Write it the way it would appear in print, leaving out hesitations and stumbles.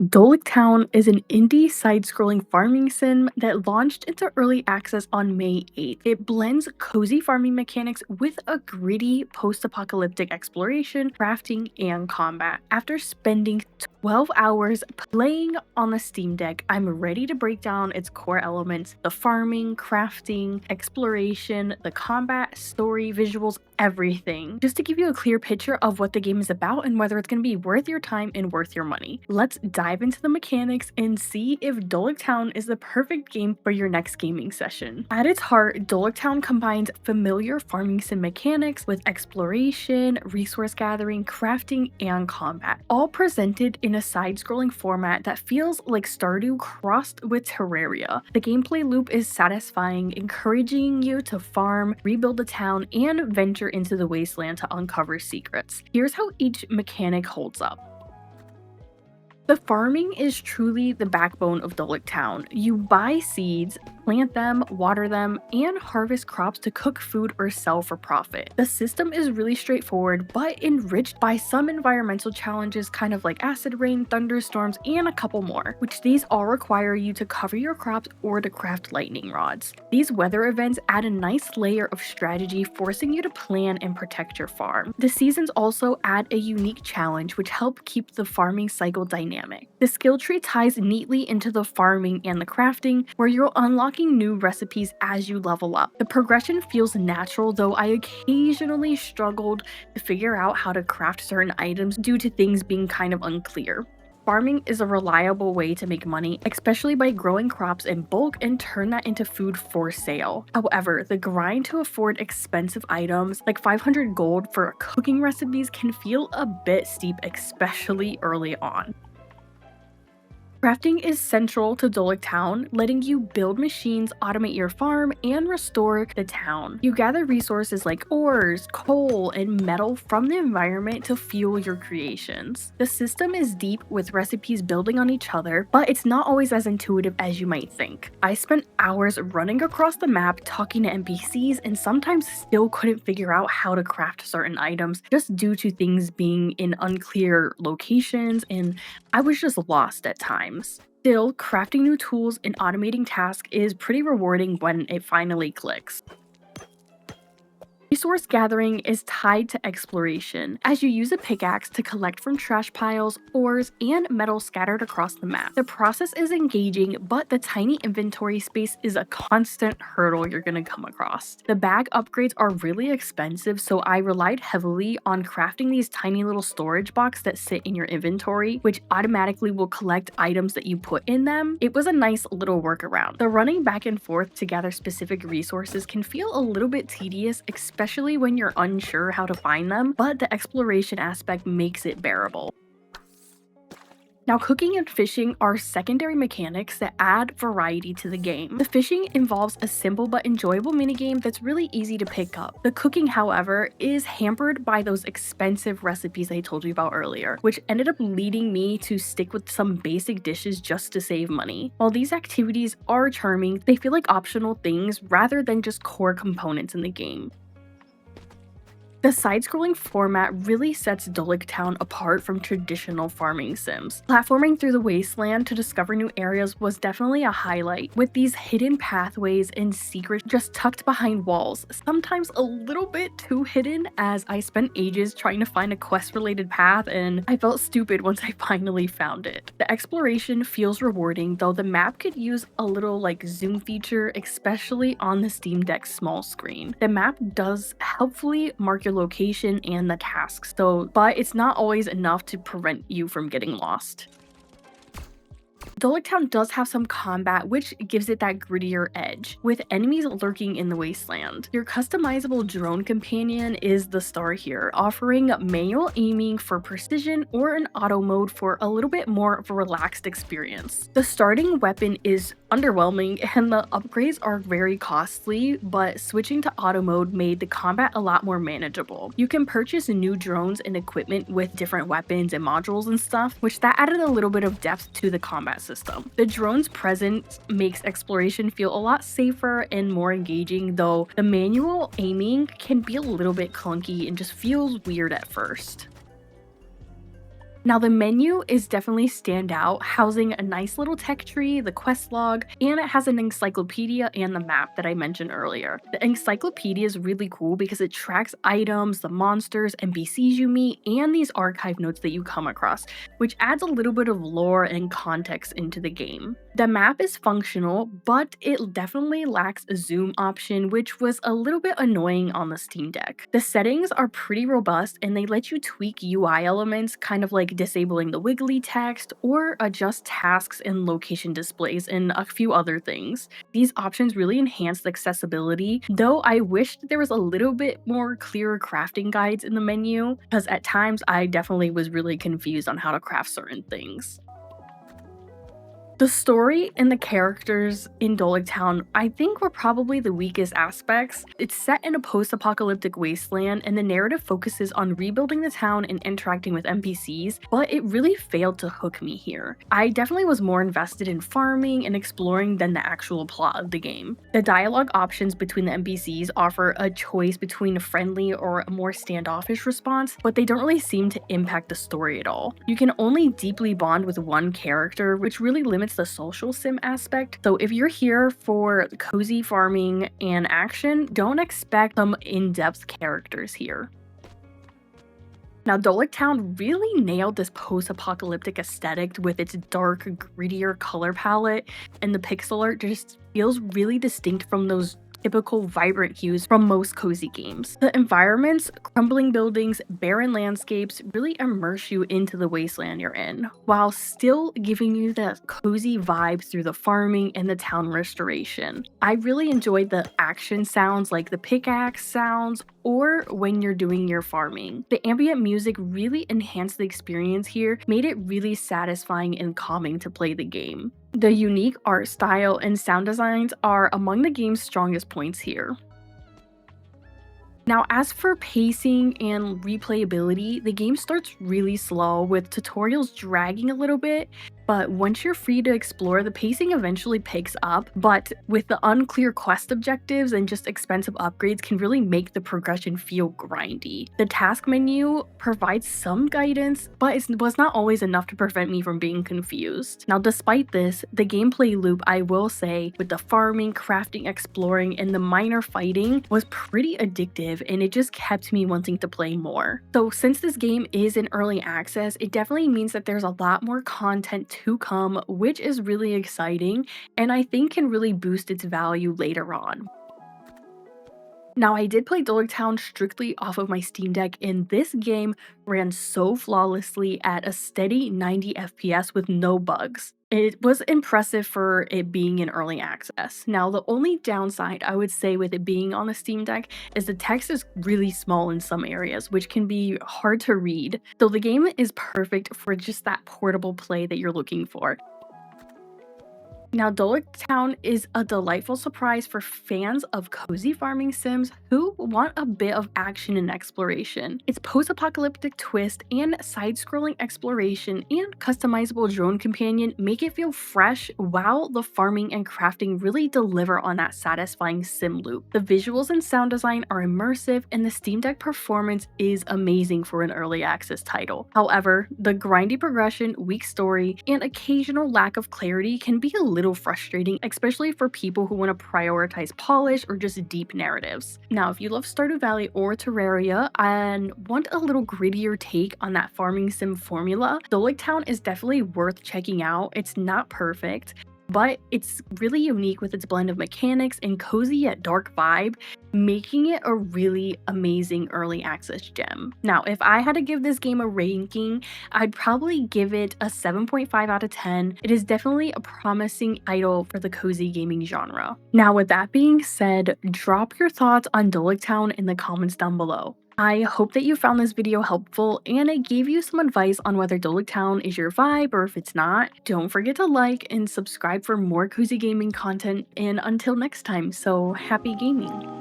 Doloc Town is an indie side-scrolling farming sim that launched into early access on May 8th. It blends cozy farming mechanics with a gritty post-apocalyptic exploration, crafting, and combat. After spending 12 hours playing on the Steam Deck, I'm ready to break down its core elements: the farming, crafting, exploration, the combat, story, visuals, everything. Just to give you a clear picture of what the game is about and whether it's going to be worth your time and worth your money. Let's dive into the mechanics and see if Doloc Town is the perfect game for your next gaming session. At its heart, Doloc Town combines familiar farming sim mechanics with exploration, resource gathering, crafting, and combat, all presented in a side-scrolling format that feels like Stardew crossed with Terraria. The gameplay loop is satisfying, encouraging you to farm, rebuild the town, and venture into the wasteland to uncover secrets. Here's how each mechanic holds up. The farming is truly the backbone of Doloc Town. You buy seeds, plant them, water them, and harvest crops to cook food or sell for profit. The system is really straightforward, but enriched by some environmental challenges kind of like acid rain, thunderstorms, and a couple more, which these all require you to cover your crops or to craft lightning rods. These weather events add a nice layer of strategy, forcing you to plan and protect your farm. The seasons also add a unique challenge, which help keep the farming cycle dynamic. The skill tree ties neatly into the farming and the crafting, where you're unlocking new recipes as you level up. The progression feels natural, though I occasionally struggled to figure out how to craft certain items due to things being kind of unclear. Farming is a reliable way to make money, especially by growing crops in bulk and turn that into food for sale. However, the grind to afford expensive items like 500 gold for cooking recipes can feel a bit steep, especially early on. Crafting is central to Doloc Town, letting you build machines, automate your farm, and restore the town. You gather resources like ores, coal, and metal from the environment to fuel your creations. The system is deep, with recipes building on each other, but it's not always as intuitive as you might think. I spent hours running across the map, talking to NPCs, and sometimes still couldn't figure out how to craft certain items just due to things being in unclear locations, and I was just lost at times. Still, crafting new tools and automating tasks is pretty rewarding when it finally clicks. Resource gathering is tied to exploration, as you use a pickaxe to collect from trash piles, ores, and metal scattered across the map. The process is engaging, but the tiny inventory space is a constant hurdle you're going to come across. The bag upgrades are really expensive, so I relied heavily on crafting these tiny little storage boxes that sit in your inventory, which automatically will collect items that you put in them. It was a nice little workaround. The running back and forth to gather specific resources can feel a little bit tedious, especially when you're unsure how to find them, but the exploration aspect makes it bearable. Now, cooking and fishing are secondary mechanics that add variety to the game. The fishing involves a simple but enjoyable minigame that's really easy to pick up. The cooking, however, is hampered by those expensive recipes I told you about earlier, which ended up leading me to stick with some basic dishes just to save money. While these activities are charming, they feel like optional things rather than just core components in the game. The side-scrolling format really sets Doloc Town apart from traditional farming sims. Platforming through the wasteland to discover new areas was definitely a highlight, with these hidden pathways and secrets just tucked behind walls, sometimes a little bit too hidden, as I spent ages trying to find a quest-related path and I felt stupid once I finally found it. The exploration feels rewarding, though the map could use a little zoom feature, especially on the Steam Deck's small screen. The map does helpfully mark your location and the tasks, but it's not always enough to prevent you from getting lost. Doloc Town does have some combat, which gives it that grittier edge, with enemies lurking in the wasteland. Your customizable drone companion is the star here, offering manual aiming for precision or an auto mode for a little bit more of a relaxed experience. The starting weapon is underwhelming and the upgrades are very costly, but switching to auto mode made the combat a lot more manageable. You can purchase new drones and equipment with different weapons and modules and stuff, which that added a little bit of depth to the combat system. The drone's presence makes exploration feel a lot safer and more engaging, though the manual aiming can be a little bit clunky and just feels weird at first. Now the menu is definitely standout, housing a nice little tech tree, the quest log, and it has an encyclopedia and the map that I mentioned earlier. The encyclopedia is really cool because it tracks items, the monsters, NPCs you meet, and these archive notes that you come across, which adds a little bit of lore and context into the game. The map is functional, but it definitely lacks a zoom option, which was a little bit annoying on the Steam Deck. The settings are pretty robust and they let you tweak UI elements, kind of like disabling the wiggly text or adjust tasks and location displays and a few other things. These options really enhance the accessibility, though I wished there was a little bit more clearer crafting guides in the menu, because at times I definitely was really confused on how to craft certain things. The story and the characters in Doloc Town, I think, were probably the weakest aspects. It's set in a post-apocalyptic wasteland, and the narrative focuses on rebuilding the town and interacting with NPCs, but it really failed to hook me here. I definitely was more invested in farming and exploring than the actual plot of the game. The dialogue options between the NPCs offer a choice between a friendly or a more standoffish response, but they don't really seem to impact the story at all. You can only deeply bond with one character, which really limits the social sim aspect. So if you're here for cozy farming and action, don't expect some in-depth characters here. Now, Doloc Town really nailed this post-apocalyptic aesthetic with its dark, grittier color palette, and the pixel art just feels really distinct from those typical vibrant hues from most cozy games. The environments, crumbling buildings, barren landscapes really immerse you into the wasteland you're in, while still giving you that cozy vibe through the farming and the town restoration. I really enjoyed the action sounds like the pickaxe sounds or when you're doing your farming. The ambient music really enhanced the experience here, made it really satisfying and calming to play the game. The unique art style and sound designs are among the game's strongest points here. Now, as for pacing and replayability, the game starts really slow with tutorials dragging a little bit, but once you're free to explore, the pacing eventually picks up, but with the unclear quest objectives and just expensive upgrades can really make the progression feel grindy. The task menu provides some guidance, but it was not always enough to prevent me from being confused. Now, despite this, the gameplay loop, I will say, with the farming, crafting, exploring, and the minor fighting was pretty addictive, and it just kept me wanting to play more. So since this game is in early access, it definitely means that there's a lot more content to come, which is really exciting and I think can really boost its value later on. Now, I did play Doloc Town strictly off of my Steam Deck, and this game ran so flawlessly at a steady 90 FPS with no bugs. It was impressive for it being in early access. Now, the only downside I would say with it being on the Steam Deck is the text is really small in some areas, which can be hard to read, though the game is perfect for just that portable play that you're looking for. Now, Doloc Town is a delightful surprise for fans of cozy farming sims who want a bit of action and exploration. Its post-apocalyptic twist and side-scrolling exploration and customizable drone companion make it feel fresh, while the farming and crafting really deliver on that satisfying sim loop. The visuals and sound design are immersive, and the Steam Deck performance is amazing for an early access title. However, the grindy progression, weak story, and occasional lack of clarity can be a little frustrating, especially for people who want to prioritize polish or just deep narratives. Now, if you love Stardew Valley or Terraria and want a little grittier take on that farming sim formula, Doloc Town is definitely worth checking out. It's not perfect, but it's really unique with its blend of mechanics and cozy yet dark vibe, making it a really amazing early access gem. Now, if I had to give this game a ranking, I'd probably give it a 7.5 out of 10. It is definitely a promising title for the cozy gaming genre. Now, with that being said, drop your thoughts on Doloc Town in the comments down below. I hope that you found this video helpful and it gave you some advice on whether Doloc Town is your vibe or if it's not. Don't forget to like and subscribe for more cozy gaming content, and until next time, so happy gaming!